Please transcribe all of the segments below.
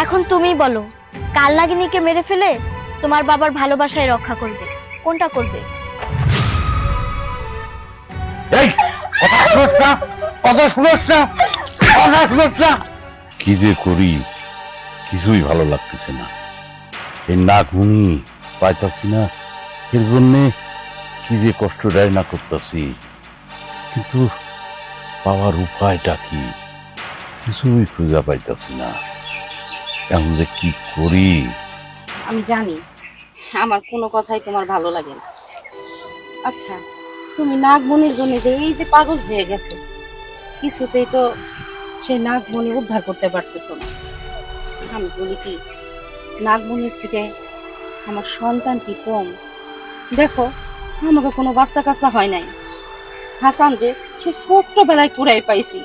এখন তুমি বলো, কাল নাগিনীকে মেরে ফেলে তোমার বাবার ভালোবাসায় রক্ষা করবে, কোনটা করবে? কি যে করি কিছুই ভালো লাগতেছে না। এই নাগমণি পাইতাছি না, এর জন্যে কি যে কষ্ট দেয় না করতেছি, কিন্তু পাওয়ার উপায়টা কি কিছুই খুঁজে পাইতাছি না। এখন যে কি করি। আমি জানি আমার কোনো কথাই তোমার ভালো লাগে না। আচ্ছা, তুমি নাগমণির জন্য যে এই যে পাগল হয়ে গেছে, কিছুতেই তো সেই নাগমণি উদ্ধার করতে পারতেছো না। আমি বলি কি, নাগমণির থেকে আমার সন্তান কি কম? দেখো, আমাকে কোনো বাচ্চা কাচ্চা হয় নাই। হাসান রে সে ছোট্টবেলায় কুড়াই পাইছি,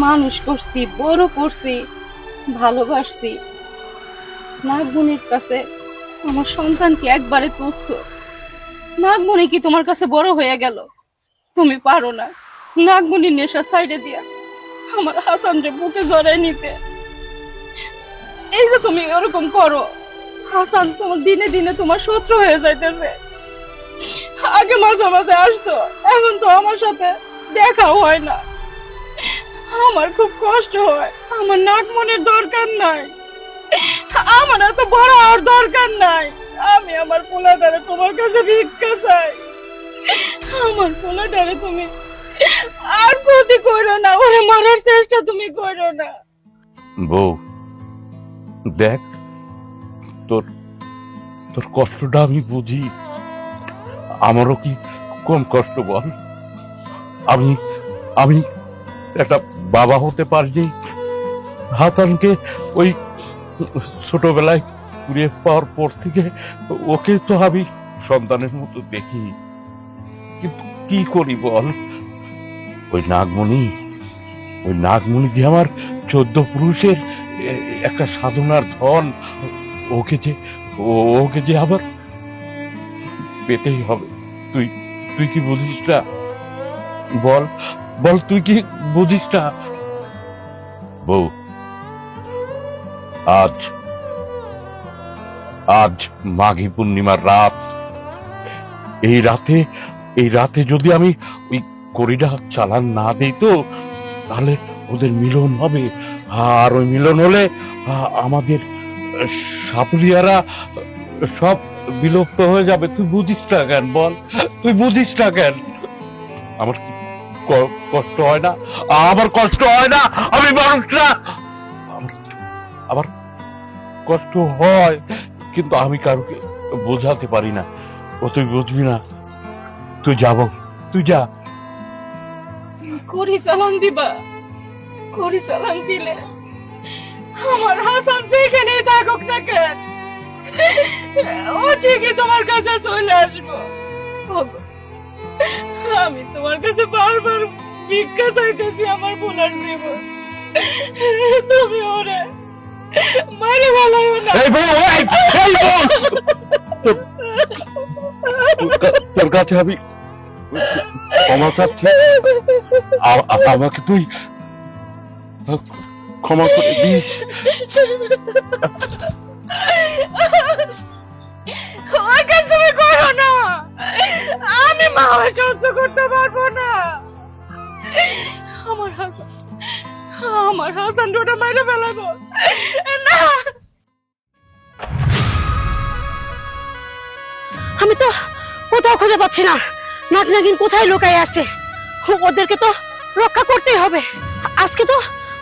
মানুষ করছি, বড় করছি, ভালোবাসছি। নাগমণির কাছে আমার সন্তান কি একবারে তুচ্ছ? নাগমণি কি তোমার কাছে বড় হয়ে গেল? তুমি পারো না নাগমণির নেশা সাইডে দিয়া আমার হাসান রে বুকে জড়াই নিতে। এই যে তুমি এরকম করো, হাসান তোমার দিনে দিনে তোমার শত্রু হয়ে যাইতেছে। আগে মাঝে মাঝে আসতো, এখন তো আমার সাথে দেখাও হয় না। আমার খুব কষ্ট হয়। আমার নাগমণির দরকার নাই, আমার এত বড় আর দরকার নাই। আমি আমার পোলাটারে তোমার কাছে ভিক্ষা চাই। আমার পোলাটারে তুমি আর ক্ষতি করো না, ওরে মারার চেষ্টা তুমি করো না। বউ দেখ, তোর তোর কষ্টটা আমি বুঝি, আমারও কি কম কষ্ট বল? আমি আমি একটা বাবা হতে পারিনি। হাসানকে ওই ছোটবেলায় কুড়িয়ে পাওয়ার পর থেকে ওকে তো আমি সন্তানের মতো দেখি, কিন্তু কি করি বল? ওই নাগমণি যে আমার 14 পুরুষের একটা সাধনার ধন, ওকে যে আবার পেতেই হবে। তুই কি বুঝিস না? বল বল, তুই কি বুঝিস না? বউ, আজ মাঘী পূর্ণিমার রাত। এই রাতে যদি আমি ওই কড়িটা চালান না দিই তো, তাহলে ওদের মিলন হবে। আর ওই মিলন হলে আমাদের সাপুরিয়ারা সব বিলুপ্ত হয়ে যাবে। তুই বুঝিস না কেন বল? তুই বুঝিস না কেন? আমার কি কষ্ট হয় না? আমার কষ্ট হয় না? আমি মানুষ না? আমার কষ্ট হয়, কিন্তু আমি কাউকে বোঝাতে পারি না। ও তুই বুঝবি না। তুই যাব, তুই যা। করি চালান দিবা? করি চালান দিলে আমার হাসান সেখানেই থাকুক না কেন, ও ঠিকই তোমার কাছে চলে আসবো। আমি তোমার কাছে বারবার ভিক্ষা চাইতেছি আমার বোলার জীবন, তুমি ওরে মারে ভালাইও না। তোর কাছে আমি ক্ষমা চাচ্ছি, আমাকে তুই ক্ষমা করে দিস। ওই কাজ তুমি করো না, আমি মা হয়ে সহ্য করতে পারবো না। আমার হাসান ওটা মাইরে ফেলাবো না। আমি তো কোথাও খুঁজে পাচ্ছি না নাগনাগিন কোথায় লুকায় আছে। ওদেরকে তো রক্ষা করতেই হবে। আজকে তো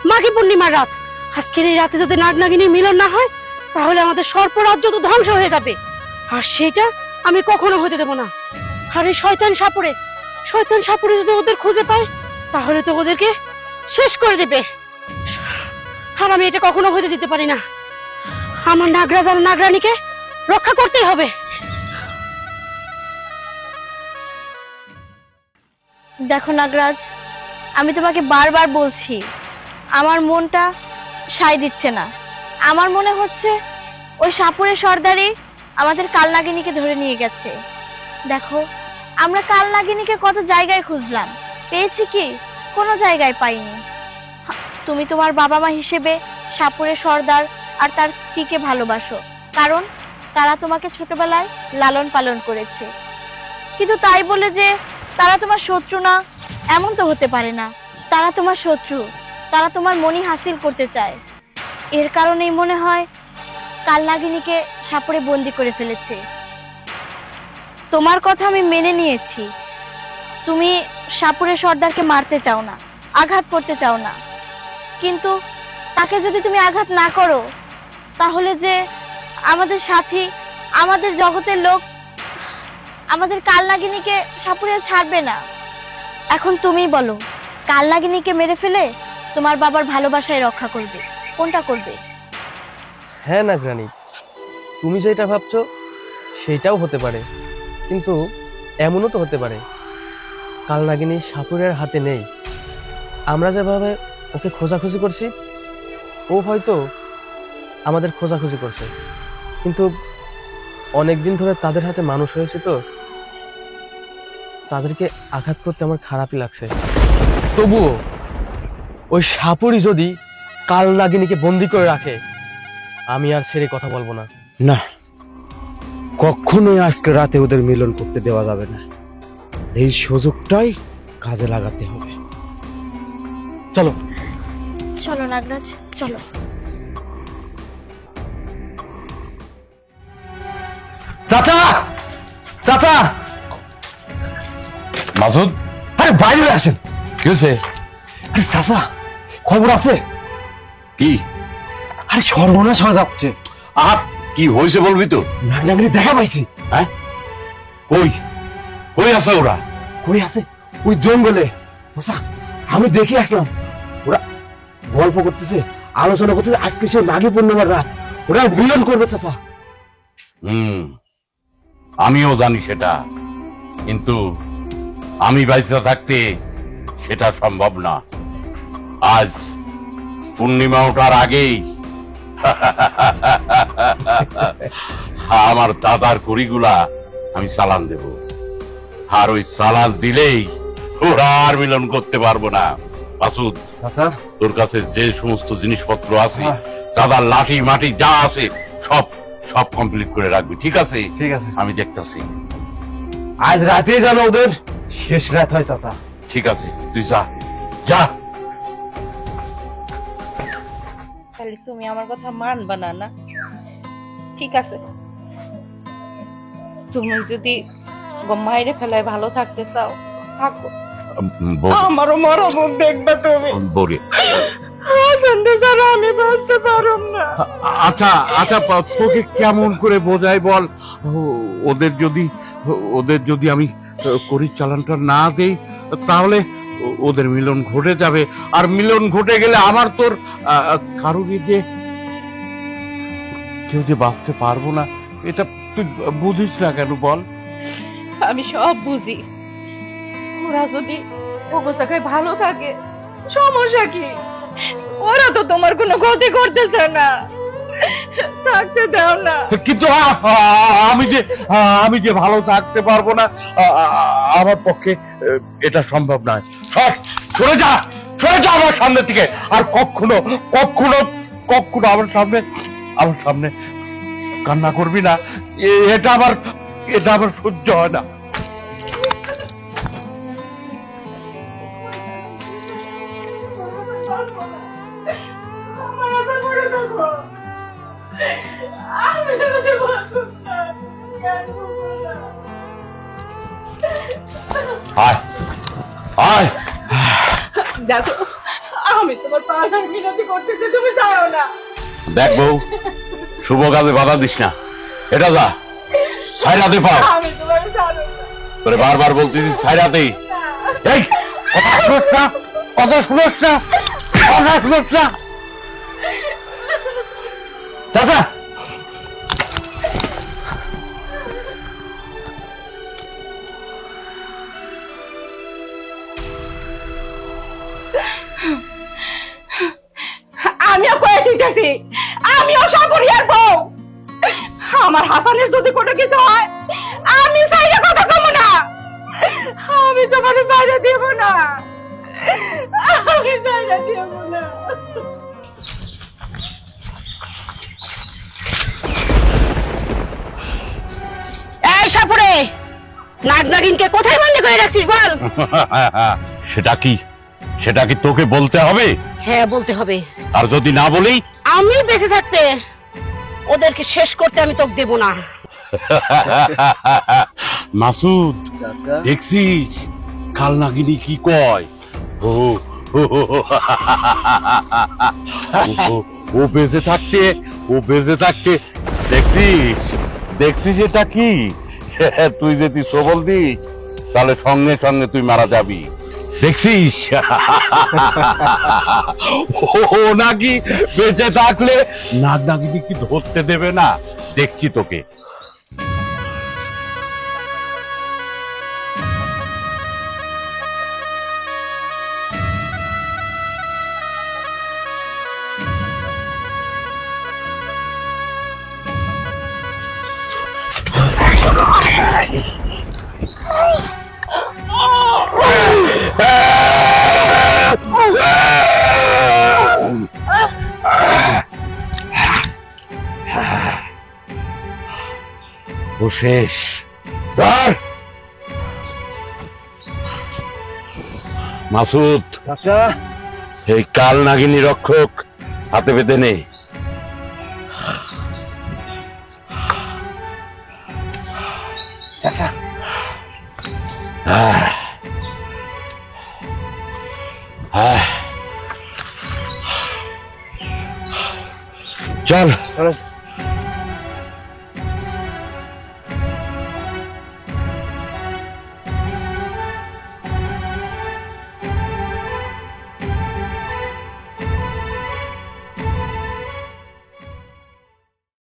মাঘী পূর্ণিমার রাত, আজকের এই রাতে যদি নাগনাগিনীর মিলন না হয়, তাহলে আমাদের সর্পরাজ্য তো ধ্বংস হয়ে যাবে, আর সেটা আমি কখনো হতে দেব না। আর এই শয়তান সাপুরে যদি ওদের খুঁজে পায়, তাহলে তো ওদেরকে শেষ করে দেবে। আর আমি এটা কখনো হতে দিতে পারি না। আমার নাগরাজ আর নাগরানীকে রক্ষা করতেই হবে। দেখো নাগরাজ, আমি তোমাকে বারবার বলছি, আমার মনটা সায় দিচ্ছে না। আমার মনে হচ্ছে ওই সাপুরে সর্দারই আমাদের কালনাগিনীকে ধরে নিয়ে গেছে। দেখো, আমরা কাল নাগিনীকে কত জায়গায় খুঁজলাম, পেয়েছি কি? কোনো জায়গায় পাইনি। তুমি তোমার বাবা মা হিসেবে সাপুরে সর্দার আর তার স্ত্রীকে ভালোবাসো, কারণ তারা তোমাকে ছোটবেলায় লালন পালন করেছে। কিন্তু তাই বলে যে তারা তোমার শত্রু না, এমন তো হতে পারে না। তারা তোমার শত্রু, তারা তোমার মনি হাসিল করতে চায়। এর কারণেই মনে হয় কাল নাগিনীকে সাপুরে বন্দি করে ফেলেছে। তোমার কথা আমি মেনে নিয়েছি, তুমি সাপুরে সর্দারকে মারতে চাও না, আঘাত করতে চাও না। কিন্তু তাকে যদি তুমি আঘাত না করো, তাহলে যে আমাদের সাথী, আমাদের জগতের লোক আমাদের কাল নাগিনীকে সাপুরে ছাড়বে না। এখন তুমিই বলো, কাল নাগিনীকে মেরে ফেলে তোমার বাবার ভালোবাসায় রক্ষা করবে, কোনটা করবে? হ্যাঁ নাগরানী, তুমি যেটা ভাবছো সেটাও হতে পারে, কিন্তু এমনও তো হতে পারে কাল নাগিনী সাপুরের হাতে নেই। আমরা যেভাবে ওকে খোঁজাখুঁজি করছি, ও হয়তো আমাদের খোঁজাখুঁজি করছে, কিন্তু অনেকদিন ধরে তাদের হাতে মানুষ হয়েছে, তো তাদেরকে আঘাত করতে আমার খারাপই লাগছে। তবুও ওই সাপুরি যদি কাল নাগিনীকে বন্দি করে রাখে, আমি আর ছেড়ে কথা বলবো না। না, কখনোই আজকে রাতে ওদের মিলন করতে দেওয়া যাবে না। এই সুযোগটাই কাজে লাগাতে হবে। চলো চলো নাগরাজ, চলো। চাচা, চাচা, মাসুদ, আরে বাইরে আসেন। কি হয়েছে? আরে চাচা, খবর আছে? কি? আরে সর্বনাশ হয়ে যাচ্ছে। আহ, কি হয়েছে বলবি তো? নাগনাগিনী দেখা পাইছি। হ্যাঁ, কই কই আছে ওরা? কই আছে? ওই জঙ্গলে। চাচা, আমি দেখে আসলাম, ওরা গল্প করতেছে, আলোচনা করতেছে। আজকে সে মাঘী পূর্ণিমার রাত, ওরা মিলন করবে চাচা। আমিও জানি সেটা, কিন্তু আমি বাইচা থাকতে সেটা সম্ভব না। আজ পূর্ণিমা ওঠার আগেই আমার দাদার কড়িগুলা আমি চালান দেব, আর ওই চালান দিলেই ওরা আর মিলন করতে পারবো না। মাসুদ, চাচা, তোর কাছে যে সমস্ত জিনিসপত্র আছে, দাদার লাঠি মাটি যা আছে, সব সব কমপ্লিট করে রাখবি, ঠিক আছে? ঠিক আছে, আমি দেখতাছি। আজ রাতে যেন ওদের শেষ রাত হয় চাচা। ঠিক আছে, তুই যা যা। খালি তুমি আমার কথা মানবা না? না, ঠিক আছে, তুমি যদি মাইরে ফেলায় ভালো থাকতে চাও, থাকো। আমারও মরণ দেখবে তুমি। বলে আমি বাঁচতে পারব না। আচ্ছা আচ্ছা, তোকে কেমন করে বোঝাই বল? ওদের যদি আমি করির চালানটা না দেই, তাহলে ওদের মিলন ঘটে যাবে, আর মিলন ঘটে গেলে আমার তোর কারোরই যে কেউ যে বাঁচতে পারবো না, এটা তুই বুঝিস না কেন বল? আমি সব বুঝি। ওরা যদি ওগো জায়গায় ভালো থাকে, সমস্যা কি? ওরা তো তোমার কোনো ক্ষতি করতেছে না, থাকতে দাও না। কিন্তু আমি যে ভালো থাকতে পারবো না, আমার পক্ষে এটা সম্ভব নয়। সরে যা, সরে যা আমার সামনে থেকে, আর কখনো কখনো কখনো আমার সামনে কান্না করবি না। এটা আমার সহ্য হয় না। আয় আয়, দেখো, আমি তোমার পা ধরে মিনতি করতেছি, তুমি যাও না। দেখ বউ, শুভ কাজে বাধা দিস না। এটা যা, সাইরাতে পাও। আমি তোমার জানো না। তোরে বারবার বলতেছি সাইরাতে। এই কথা শুনোস না, কথা শুনোস না, কথা শুনোস না। চাচা, আমিও কয়ে দিতেছি, আমিও সাপুরিয়ার বউ। আমার হাসানের যদি কোনো কিছু হয়, আমি সাইডে কথা আমারে ছাইড়া দিব না, আমি ছাইড়া দিব না। এই সাপুরে, নাগ নাগিনকে কোথায় বন্দি করে রাখছিস বল? সেটা কি তোকে বলতে হবে? হ্যাঁ বলতে হবে। আর যদি না বলি? আমি বেঁচে থাকতে ওদেরকে শেষ করতে আমি তোকে দেব না। মাসুদ, দেখছিস কাল নাগিনী কি কয়? ও ও বেঁচে থাকতে দেখছিস এটা কি? তুই যদি সবল দিস তাহলে সঙ্গে সঙ্গে তুই মারা যাবি, দেখছিস? ও নাকি বেঁচে থাকলে নাগ নাগিনী কি ধরতে দেবে না? দেখছি তোকে। ও শেষ। ধর মাসুদ, চাচা এই কাল নাগিনী রক্ষক হাতে বেঁধে নে। চাচা চল চলো।